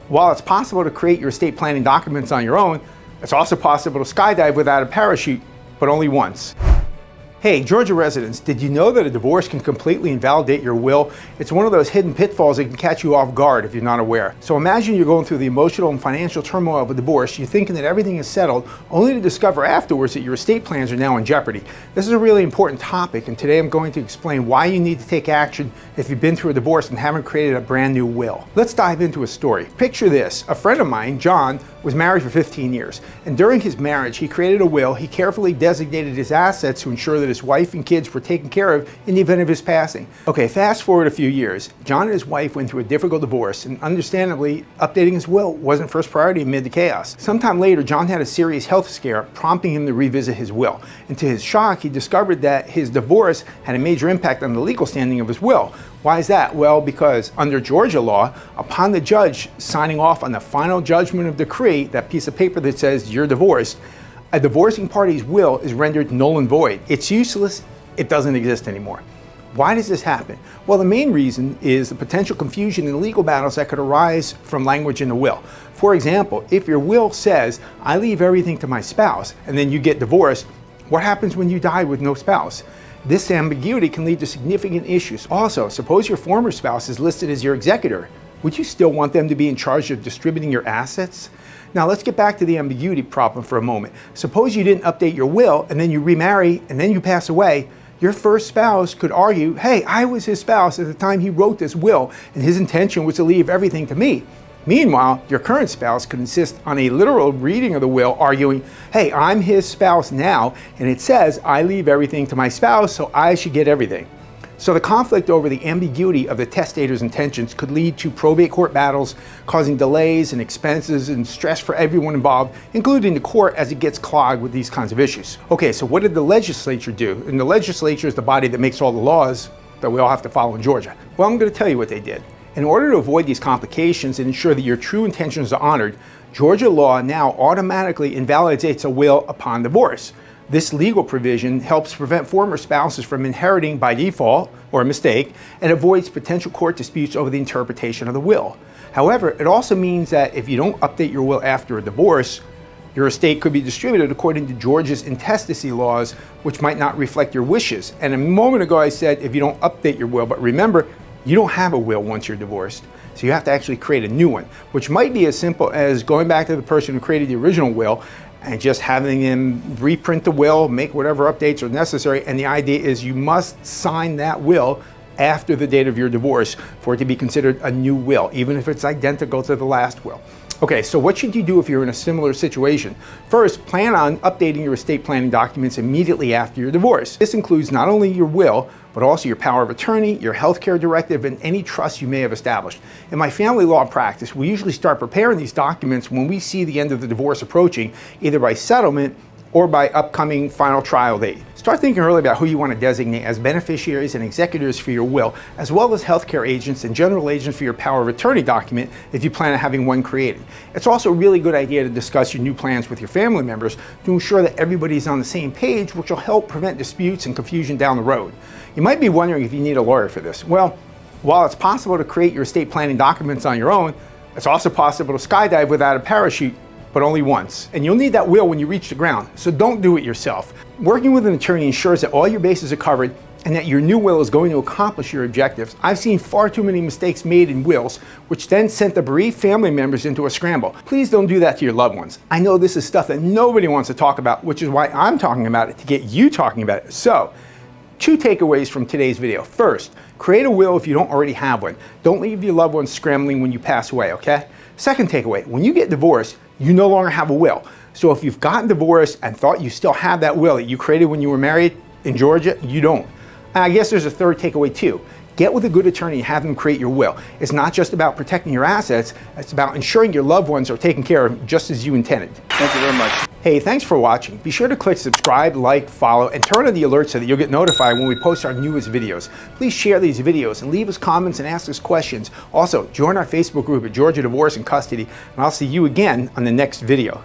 While it's possible to create your estate planning documents on your own, it's also possible to skydive without a parachute, but only once. Hey, Georgia residents, did you know that a divorce can completely invalidate your will? It's one of those hidden pitfalls that can catch you off guard if you're not aware. So imagine you're going through the emotional and financial turmoil of a divorce, you're thinking that everything is settled, only to discover afterwards that your estate plans are now in jeopardy. This is a really important topic, and today I'm going to explain why you need to take action if you've been through a divorce and haven't created a brand new will. Let's dive into a story. Picture this. A friend of mine, John, was married for 15 years, and during his marriage, he created a will. He carefully designated his assets to ensure that his wife and kids were taken care of in the event of his passing. Okay, fast forward a few years. John and his wife went through a difficult divorce, and understandably, updating his will wasn't first priority amid the chaos. Sometime later, John had a serious health scare, prompting him to revisit his will. And to his shock, he discovered that his divorce had a major impact on the legal standing of his will. Why is that? Well, because under Georgia law, upon the judge signing off on the final judgment of decree, that piece of paper that says you're divorced, a divorcing party's will is rendered null and void. It's useless, it doesn't exist anymore. Why does this happen? Well, the main reason is the potential confusion in legal battles that could arise from language in the will. For example, if your will says, I leave everything to my spouse, and then you get divorced, what happens when you die with no spouse? This ambiguity can lead to significant issues. Also, suppose your former spouse is listed as your executor. Would you still want them to be in charge of distributing your assets? Now let's get back to the ambiguity problem for a moment. Suppose you didn't update your will and then you remarry and then you pass away. Your first spouse could argue, hey, I was his spouse at the time he wrote this will and his intention was to leave everything to me. Meanwhile, your current spouse could insist on a literal reading of the will, arguing, hey, I'm his spouse now, and it says I leave everything to my spouse, so I should get everything. So the conflict over the ambiguity of the testator's intentions could lead to probate court battles, causing delays and expenses and stress for everyone involved, including the court as it gets clogged with these kinds of issues. Okay, so what did the legislature do? And the legislature is the body that makes all the laws that we all have to follow in Georgia. Well, I'm going to tell you what they did. In order to avoid these complications and ensure that your true intentions are honored, Georgia law now automatically invalidates a will upon divorce. This legal provision helps prevent former spouses from inheriting by default or a mistake and avoids potential court disputes over the interpretation of the will. However, it also means that if you don't update your will after a divorce, your estate could be distributed according to Georgia's intestacy laws, which might not reflect your wishes. And a moment ago I said if you don't update your will, but remember, you don't have a will once you're divorced. So you have to actually create a new one, which might be as simple as going back to the person who created the original will and just having them reprint the will, make whatever updates are necessary. And the idea is you must sign that will after the date of your divorce for it to be considered a new will, even if it's identical to the last will. Okay, so what should you do if you're in a similar situation? First, plan on updating your estate planning documents immediately after your divorce. This includes not only your will, but also your power of attorney, your healthcare directive, and any trust you may have established. In my family law practice, we usually start preparing these documents when we see the end of the divorce approaching, either by settlement or by upcoming final trial date. Start thinking early about who you want to designate as beneficiaries and executors for your will, as well as healthcare agents and general agents for your power of attorney document if you plan on having one created. It's also a really good idea to discuss your new plans with your family members to ensure that everybody's on the same page, which will help prevent disputes and confusion down the road. You might be wondering if you need a lawyer for this. Well, while it's possible to create your estate planning documents on your own, it's also possible to skydive without a parachute, but only once. And you'll need that will when you reach the ground, so don't do it yourself. Working with an attorney ensures that all your bases are covered and that your new will is going to accomplish your objectives. I've seen far too many mistakes made in wills, which then sent the bereaved family members into a scramble. Please don't do that to your loved ones. I know this is stuff that nobody wants to talk about, which is why I'm talking about it, to get you talking about it. So, 2 takeaways from today's video. First, create a will if you don't already have one. Don't leave your loved ones scrambling when you pass away, okay? Second takeaway, when you get divorced, you no longer have a will. So if you've gotten divorced and thought you still have that will that you created when you were married in Georgia, you don't. And I guess there's a third takeaway too. Get with a good attorney and have them create your will. It's not just about protecting your assets, it's about ensuring your loved ones are taken care of just as you intended. Thank you very much. Hey, thanks for watching. Be sure to click subscribe, like, follow, and turn on the alerts so that you'll get notified when we post our newest videos. Please share these videos and leave us comments and ask us questions. Also, join our Facebook group at Georgia Divorce and Custody, and I'll see you again on the next video.